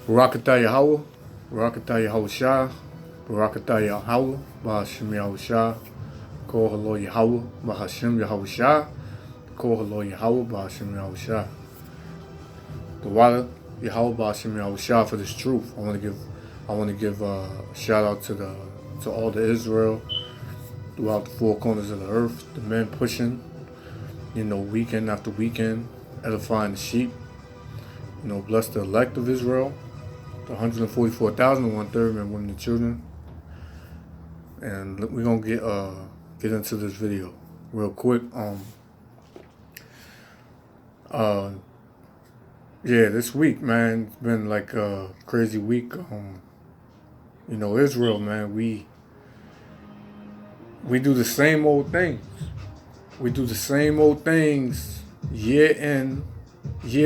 Barakatah Yahweh, Barakatah Yahushua, Barakatah Yahweh, Bahashim Yahushua, Kol Halo Yahweh, Bahashim Yahushua, Kol Halo Yahweh, Bahashim Yahushua. The water, Yahweh, Bahashim Yahushua for this truth. I want to give a shout out to all the Israel throughout the four corners of the earth, the men pushing, weekend after weekend, edifying the sheep. Bless the elect of Israel, the 144,000, 1/3 men, women, and children. And we're gonna get into this video real quick. This week, man, it's been like a crazy week. Israel, man, we do the same old things. We do the same old things year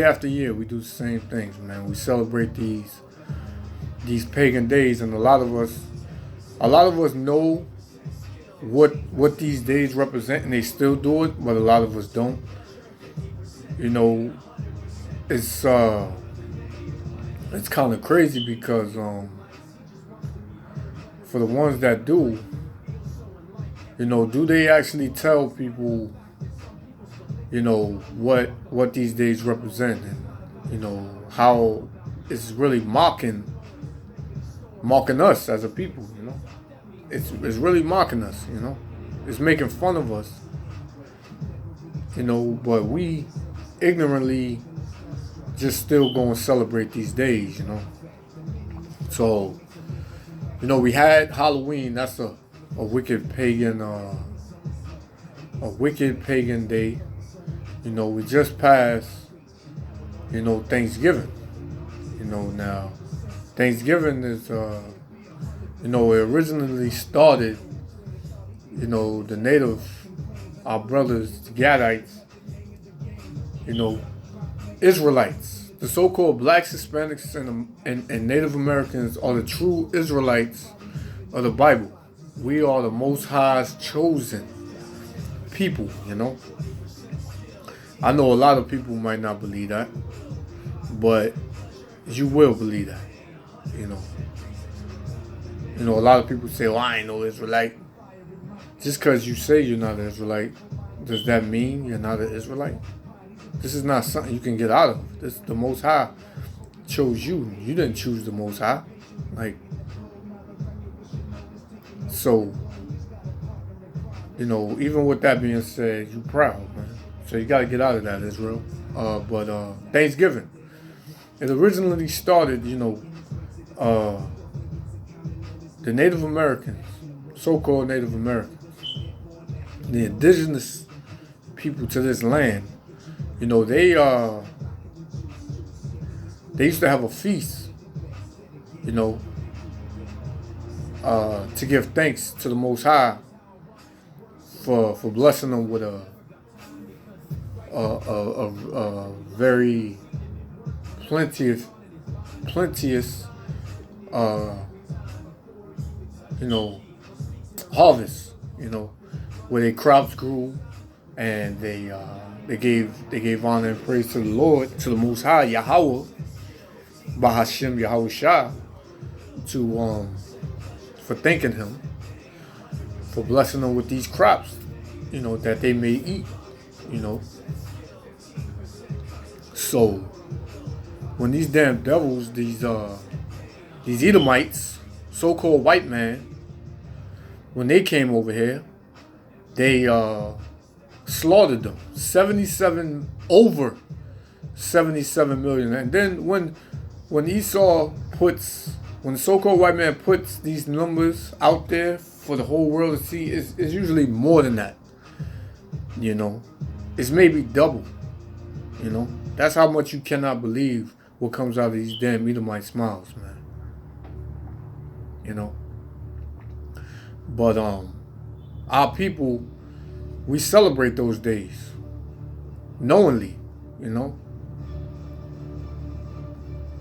after year. We do the same things, man. We celebrate these pagan days, and a lot of us know what these days represent, and they still do it, but a lot of us don't. It's kind of crazy because for the ones that do they actually tell people what these days represent, and how it's really mocking us as a people. It's really mocking us. It's making fun of us. But we ignorantly just still go and celebrate these days. So we had Halloween. That's a wicked pagan day. We just passed Thanksgiving. Now Thanksgiving is it originally started, the native, our brothers, the Gadites, Israelites, the so-called blacks, Hispanics, and Native Americans are the true Israelites of the Bible. We are the Most High's chosen people. I know a lot of people might not believe that, but you will believe that. A lot of people say, "Well, I ain't no Israelite." Just because you say you're not an Israelite, does that mean you're not an Israelite? This is not something you can get out of. This, the Most High chose you. You didn't choose the Most High. So, even with that being said, you proud, man. So you got to get out of that, Israel. But Thanksgiving, it originally started, the Native Americans, so-called Native Americans, the indigenous people to this land, they used to have a feast, to give thanks to the Most High for blessing them with a very plenteous harvest, where their crops grew, and they gave honor and praise to the Lord, to the Most High, Yahweh, Bahashim Yahushua, for thanking him for blessing them with these crops, that they may eat, So when these damn devils, these Edomites, so-called white man, when they came over here, they slaughtered them. 77 million. And then when Esau when the so-called white man puts these numbers out there for the whole world to see, it's usually more than that. It's maybe double. That's how much you cannot believe what comes out of these damn Edomite smiles, man. But our people, we celebrate those days knowingly.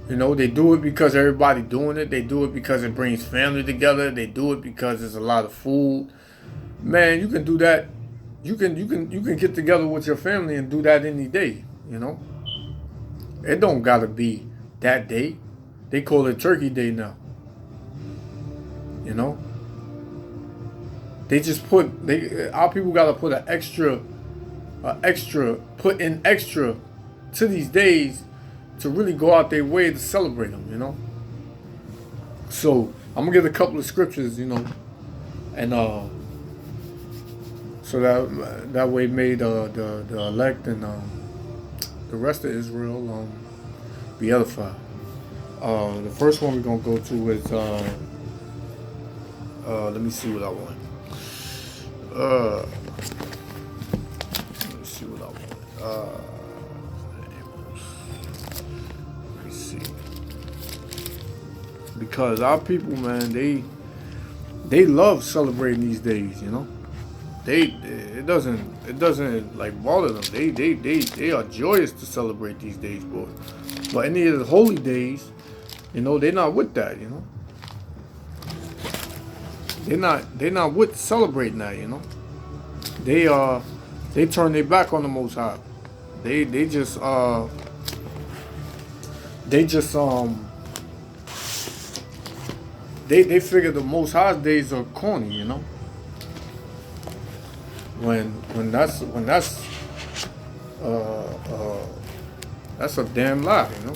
They do it because everybody doing it. They do it because it brings family together. They do it because there's a lot of food. Man, you can do that. You can get together with your family and do that any day. It don't gotta be that day. They call it Turkey Day now. You know? They just our people gotta put extra to these days to really go out their way to celebrate them, you know? So I'm gonna give a couple of scriptures, you know, and so that way made the elect and the rest of Israel be edified. The first one we're gonna go to is let me see what I want. Let me see what I want. Let me see. Because our people, man, they love celebrating these days, you know. It doesn't like bother them. They are joyous to celebrate these days, boy. But any of the holy days, you know, they're not with that, you know. They're not with celebrating that, you know. They turn their back on the Most High. They just they figure the Most High days are corny, you know. When that's a damn lie, you know.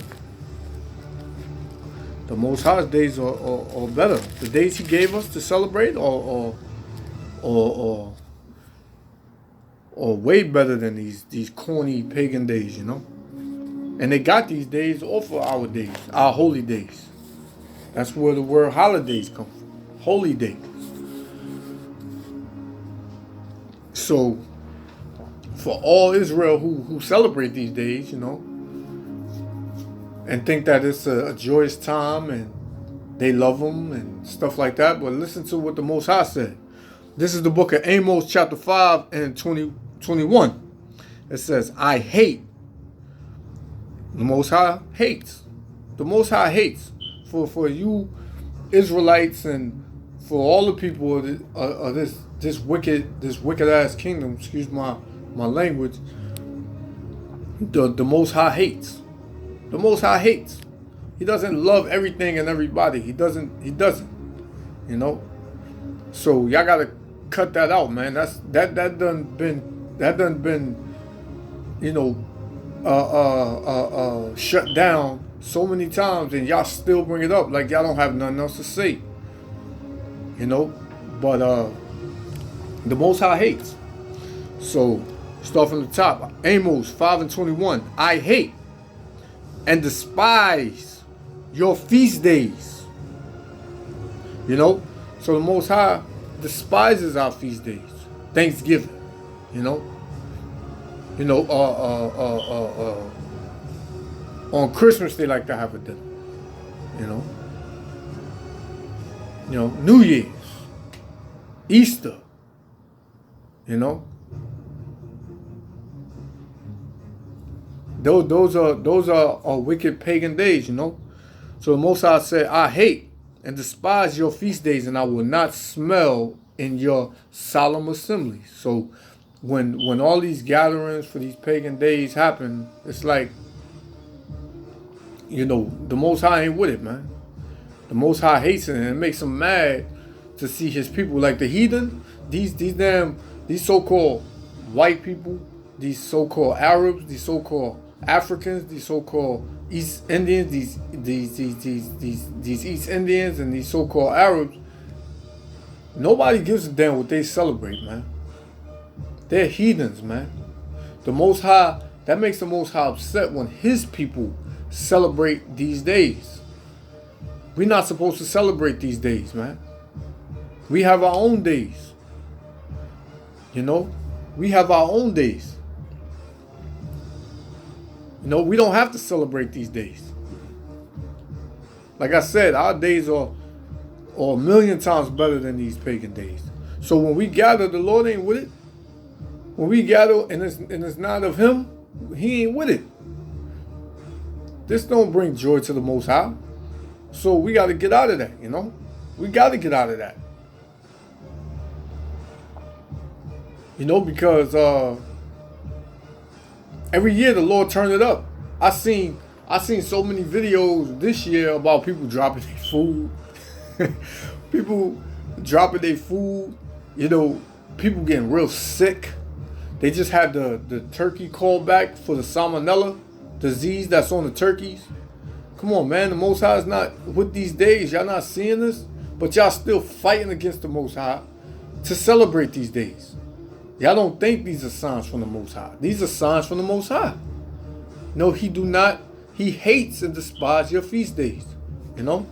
The Most High's days are better. The days He gave us to celebrate are way better than these corny pagan days, you know. And they got these days off of our days, our holy days. That's where the word holidays come from. Holy days. So for all Israel who celebrate these days, you know, and think that it's a joyous time and they love them and stuff like that, but listen to what the Most High said. This is the book of Amos chapter 5 and 21. It says, I hate. The Most High hates. The Most High hates for you Israelites and for all the people of this wicked ass kingdom. Excuse my language. The Most High hates. The Most High hates. He doesn't love everything and everybody. He doesn't. You know. So y'all gotta cut that out, man. That done been, you know, shut down so many times, and y'all still bring it up like y'all don't have nothing else to say. You know, but the Most High hates. So start from the top. Amos 5 and 21. I hate and despise your feast days. You know, so the Most High despises our feast days. Thanksgiving, you know. You know, on Christmas they like to have a dinner. You know, New Year's, Easter. You know. Those are wicked pagan days, you know. So the Most High said, I hate and despise your feast days, and I will not smell in your solemn assemblies. So when all these gatherings for these pagan days happen, it's like, you know, the Most High ain't with it, man. The Most High hates it, and it makes him mad to see his people, like the heathen, these so-called white people, these so-called Arabs, these so-called Africans, these so-called East Indians, these East Indians and these so-called Arabs. Nobody gives a damn what they celebrate, man. They're heathens, man. The Most High, that makes the Most High upset when his people celebrate these days. We're not supposed to celebrate these days, man. We have our own days. You know, we have our own days. You know, we don't have to celebrate these days. Like I said, our days are a million times better than these pagan days. So when we gather, the Lord ain't with it. When we gather and it's not of him, he ain't with it. This don't bring joy to the Most High. So we got to get out of that, you know. We got to get out of that. You know, because every year the Lord turned it up. I seen I seen so many videos this year about people dropping their food. People dropping their food. You know, people getting real sick. They just had the turkey call back for the salmonella disease that's on the turkeys. Come on, man. The Most High is not with these days. Y'all not seeing this? But y'all still fighting against the Most High to celebrate these days. Y'all don't think these are signs from the Most High. These are signs from the Most High. No, he do not. He hates and despises your feast days. You know?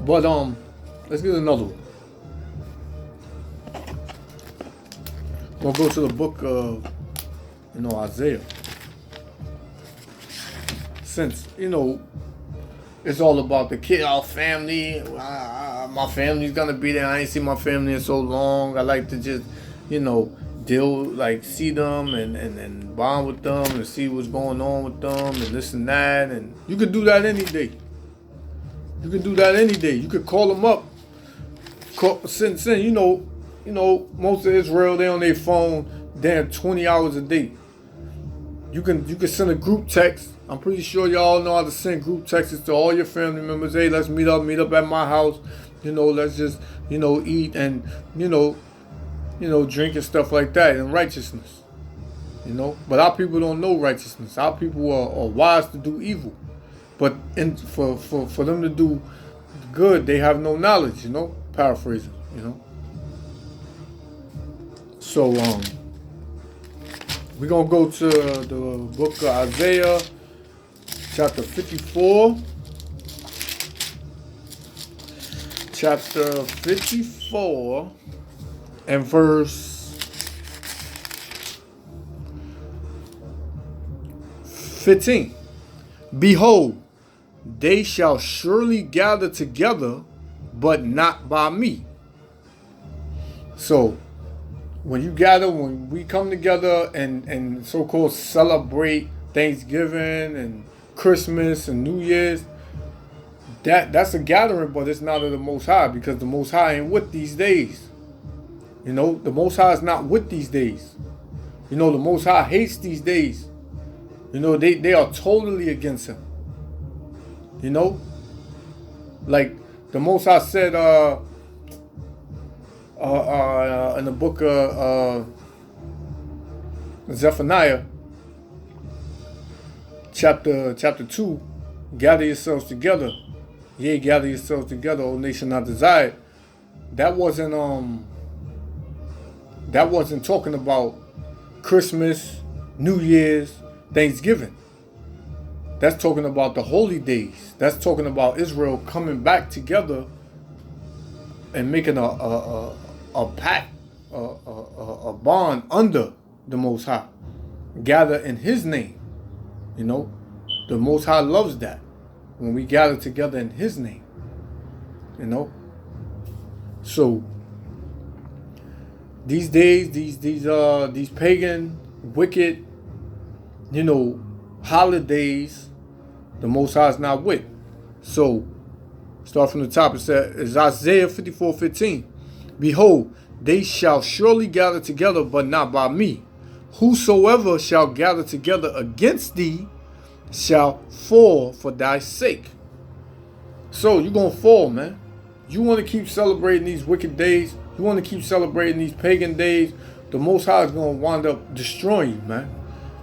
But let's get another one. We'll go to the book of, Isaiah. Since, it's all about the kid, our family. My family's gonna be there. I ain't seen my family in so long. I like to just, see them and bond with them and see what's going on with them and this and that. And you could do that any day. You could call them up. Since most of Israel, they on their phone damn 20 hours a day. You can send a group text. I'm pretty sure y'all know how to send group texts to all your family members. Hey, let's meet up at my house. Let's just, eat and, drink and stuff like that in righteousness. But our people don't know righteousness. Our people are wise to do evil. But for them to do good, they have no knowledge, paraphrasing, So, we're going to go to the book of Isaiah, chapter 54. Chapter 54 and verse 15. Behold, they shall surely gather together, but not by me. So, when we come together and so-called celebrate Thanksgiving and Christmas and New Year's, that's a gathering, but it's not of the Most High, because the Most High ain't with these days. The Most High is not with these days. The Most High hates these days. They are totally against him. Like the Most High said in the book of Zephaniah, chapter 2, gather yourselves together. Yea, gather yourselves together, O nation not desired. That wasn't talking about Christmas, New Year's, Thanksgiving. That's talking about the holy days. That's talking about Israel coming back together and making a pact, a bond under the Most High. Gather in His name. The Most High loves that when we gather together in His name. So these days, these pagan, wicked, holidays, the Most High is not with. So start from the top. It's Isaiah 54:15. Behold, they shall surely gather together, but not by me. Whosoever shall gather together against thee shall fall for thy sake. So you're going to fall, man. You want to keep celebrating these wicked days. You want to keep celebrating these pagan days. The Most High is going to wind up destroying you, man.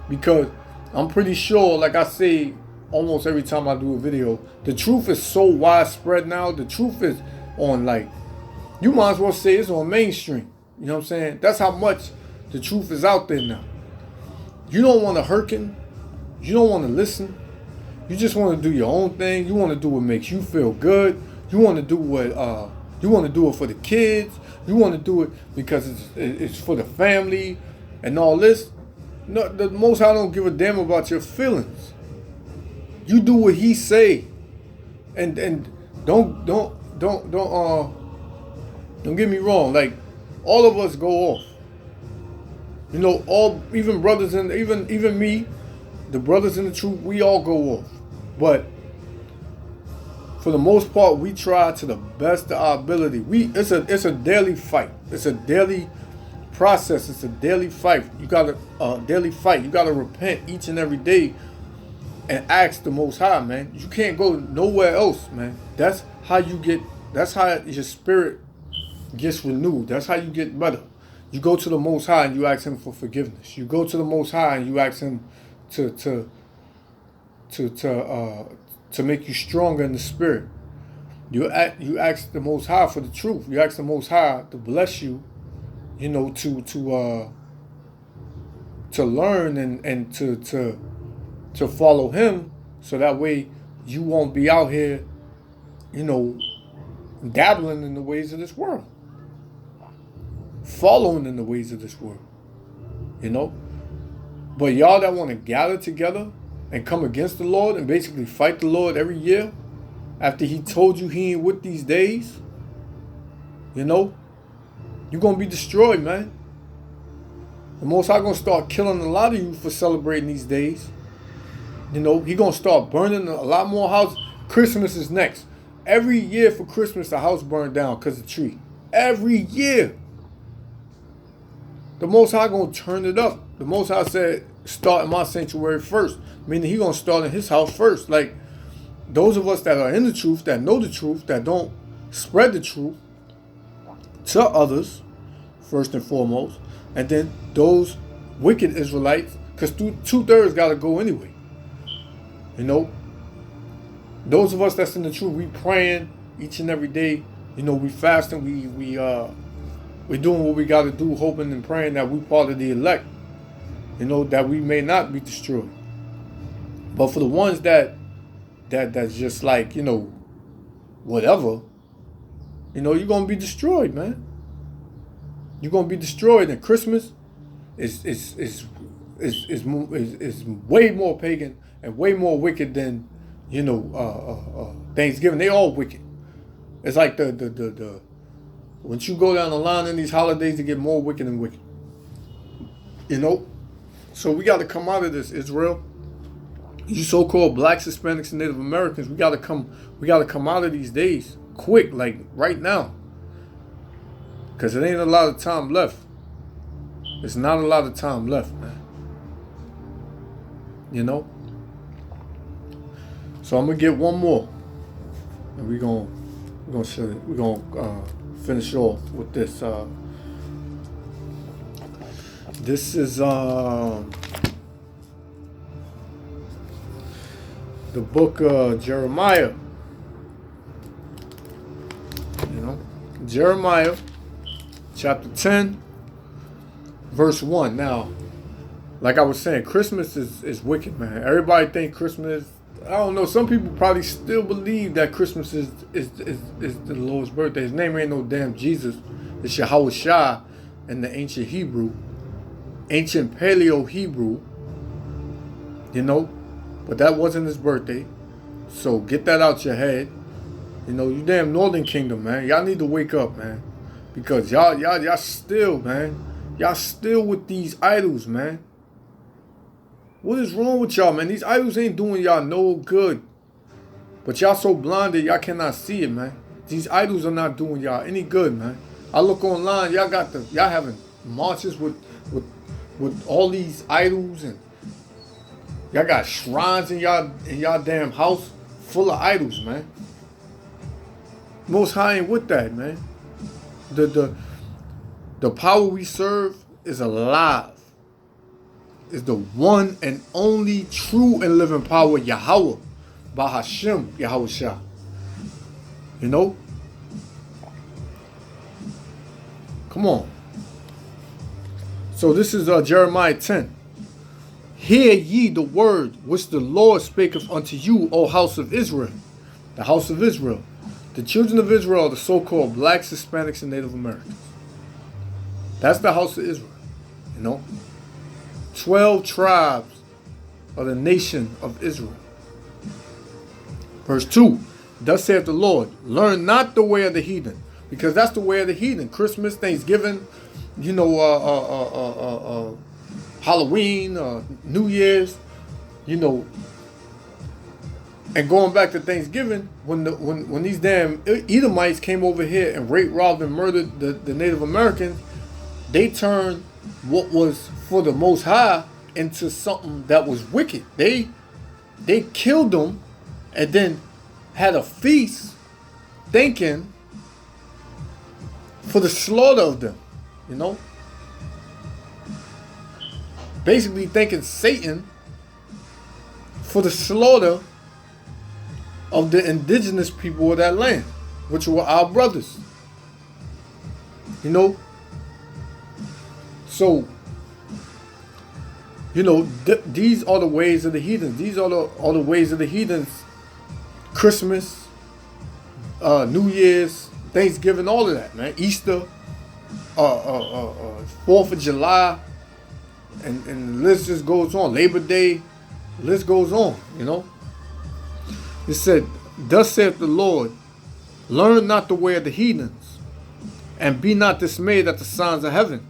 Because I'm pretty sure, like I say almost every time I do a video, the truth is so widespread now. The truth is on, you might as well say it's on mainstream. You know what I'm saying? That's how much the truth is out there now. You don't want to hearken. You don't want to listen. You just want to do your own thing. You want to do what makes you feel good. You want to do what you want to do it for the kids. You want to do it because it's for the family and all this. No, the Most High don't give a damn about your feelings. You do what He say, and don't get me wrong. Like, all of us go off. Even brothers and even me, the brothers in the truth, we all go off. But for the most part, we try to the best of our ability. It's a daily fight. It's a daily process. It's a daily fight. You gotta daily fight. You gotta repent each and every day and ask the Most High, man. You can't go nowhere else, man. That's how you get. That's how your spirit gets renewed. That's how you get better. You go to the Most High and you ask Him for forgiveness. You go to the Most High and you ask Him to make you stronger in the spirit. You ask the Most High for the truth. You ask the Most High to bless you, you know, to learn and to follow Him, so that way you won't be out here, you know, dabbling in the ways of this world, following in the ways of this world, you know. But y'all that want to gather together and come against the Lord and basically fight the Lord every year after He told you He ain't with these days, you know, you're going to be destroyed, man. The Most High going to start killing a lot of you for celebrating these days. You know, He going to start burning a lot more houses. Christmas is next. Every year for Christmas, the house burned down because of the tree. Every year. The Most High going to turn it up. The Most High said, start in my sanctuary first. Meaning He going to start in His house first. Like, those of us that are in the truth, that know the truth, that don't spread the truth to others, first and foremost. And then those wicked Israelites, because 2/3 got to go anyway. You know, those of us that's in the truth, we praying each and every day. You know, we fasting, we're doing what we got to do, hoping and praying that we part of the elect. You know, that we may not be destroyed. But for the ones that's just like, you know, whatever, you know, you're gonna be destroyed, man. You're gonna be destroyed. And Christmas is way more pagan and way more wicked than, you know, Thanksgiving. They all wicked. It's like the once you go down the line in these holidays, they get more wicked and wicked. You know? So we got to come out of this, Israel. You so-called blacks, Hispanics, and Native Americans, we gotta come out of these days quick, like right now. Cause it ain't a lot of time left. It's not a lot of time left, man. You know? So I'm gonna get one more. And we're gonna finish off with this. This is the book of Jeremiah. You know, Jeremiah chapter 10, verse 1. Now, like I was saying, Christmas is wicked, man. Everybody think Christmas, I don't know, some people probably still believe that Christmas is the Lord's birthday. His name ain't no damn Jesus. It's Yahweh Shah in the ancient Hebrew, ancient Paleo Hebrew, you know. But that wasn't his birthday. So get that out your head. You know, you damn Northern Kingdom, man. Y'all need to wake up, man. Because y'all still, man. Y'all still with these idols, man. What is wrong with y'all, man? These idols ain't doing y'all no good. But y'all so blinded, y'all cannot see it, man. These idols are not doing y'all any good, man. I look online, y'all having marches with all these idols, and y'all got shrines in y'all damn house full of idols, man. Most High ain't with that, man. The power we serve is alive. Is the one and only true and living power, Yahweh, Bahashem, Yahweh Shah. You know? Come on. So this is Jeremiah 10. Hear ye the word which the Lord spaketh unto you, O house of Israel. The house of Israel. The children of Israel are the so-called blacks, Hispanics, and Native Americans. That's the house of Israel. You know? 12 tribes of the nation of Israel. Verse 2. Thus saith the Lord, learn not the way of the heathen, because that's the way of the heathen. Christmas, Thanksgiving, you know, Halloween, New Year's, you know. And going back to Thanksgiving, when these damn Edomites came over here and raped, robbed, and murdered the Native Americans, They turned what was for the Most High into something that was wicked. They killed them and then had a feast thinking for the slaughter of them, you know? Basically thanking Satan for the slaughter of the indigenous people of that land, which were our brothers. You know? So, you know, these are the ways of the heathens. These are the ways of the heathens. Christmas, New Year's, Thanksgiving, all of that, man. Easter, 4th of July, and the list just goes on. Labor Day, the list goes on, you know. It said, thus saith the Lord, learn not the way of the heathens, and be not dismayed at the signs of heaven,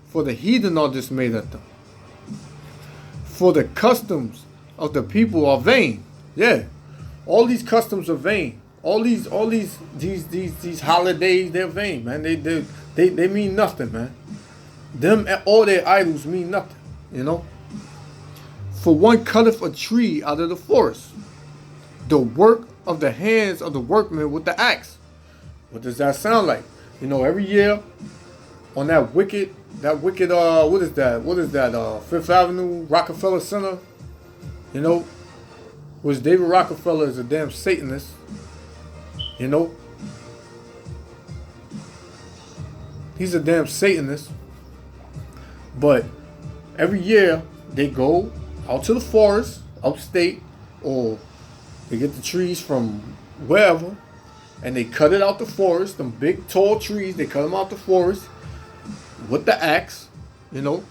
for the heathen are dismayed at them. For the customs of the people are vain. Yeah, all these customs are vain. All these holidays, they're vain, man. They mean nothing, man. Them all their idols mean nothing, you know. For one cutteth a tree out of the forest, the work of the hands of the workmen with the axe. What does that sound like? You know, every year on that wicked, what is that, Fifth Avenue, Rockefeller Center, you know, which David Rockefeller is a damn Satanist, you know. He's a damn Satanist. But every year they go out to the forest, upstate, or they get the trees from wherever, and they cut it out the forest, them big tall trees, they cut them out the forest with the axe, you know.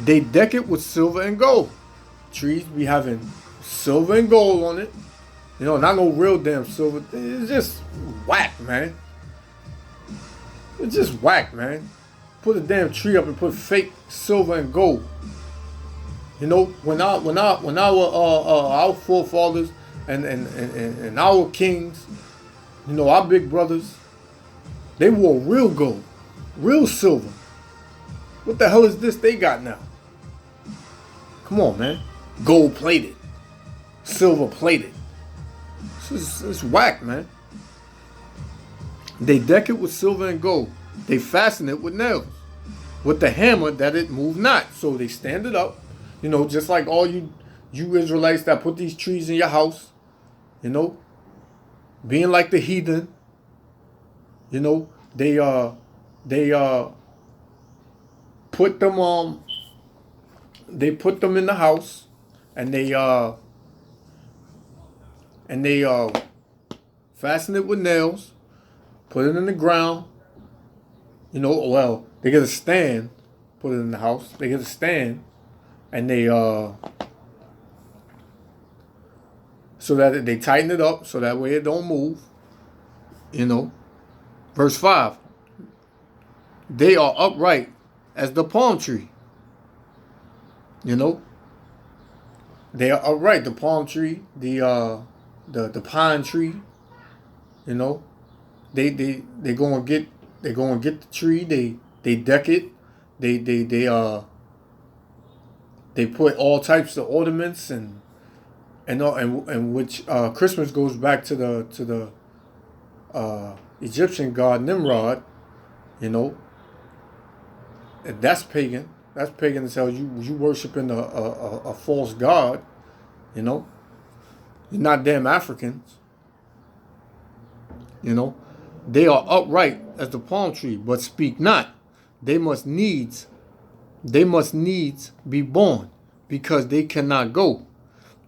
They deck it with silver and gold. Trees be having silver and gold on it. You know, not no real damn silver. It's just whack, man. It's just whack, man. Put a damn tree up and put fake silver and gold. You know, when our forefathers and our kings, you know, our big brothers, they wore real gold, real silver. What the hell is this they got now? Come on, man. Gold plated, silver plated. It's whack, man. They deck it with silver and gold. They fasten it with nails, with the hammer that it move not. So they stand it up, you know, just like all you Israelites that put these trees in your house, you know, being like the heathen, you know, they put them in the house, and they fasten it with nails, put it in the ground. You know, well, they get a stand, put it in the house. They get a stand, and they so that they tighten it up so that way it don't move. You know, verse 5. They are upright as the palm tree. You know, they are upright. The palm tree, the pine tree. You know, they gonna get the tree. They deck it. They put all types of ornaments and which Christmas goes back to the Egyptian god Nimrod. You know, and that's pagan. That's pagan as hell. You worshiping a false god. You know, you're not damn Africans. You know, they are upright as the palm tree, but speak not. They must needs be born, because they cannot go.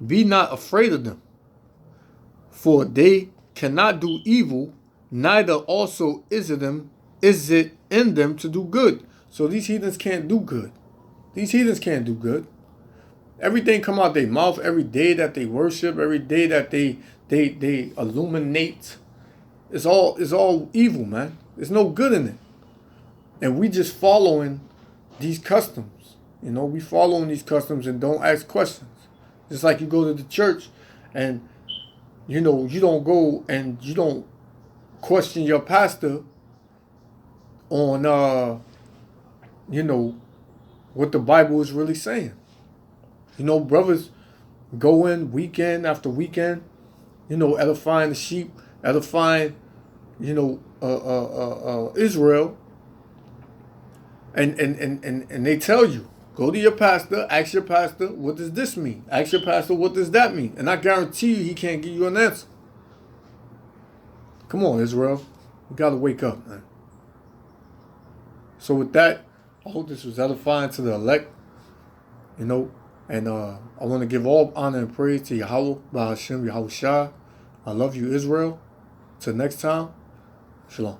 Be not afraid of them, for they cannot do evil, neither also is it in them to do good. So these heathens can't do good. These heathens can't do good. Everything come out their mouth every day that they worship, every day that they illuminate. It's all evil, man. There's no good in it. And we just following these customs. You know, we following these customs and don't ask questions. Just like you go to the church and, you know, you don't go and you don't question your pastor on what the Bible is really saying. Brothers go in weekend after weekend, edifying the sheep, edifying, Israel, and they tell you, go to your pastor, ask your pastor, what does this mean? Ask your pastor, what does that mean? And I guarantee you, he can't give you an answer. Come on, Israel. You got to wake up, man. So with that, I hope this was edifying to the elect, and I want to give all honor and praise to Yahweh, Bahashem, Yahushua. I love you, Israel. Till next time, shalom.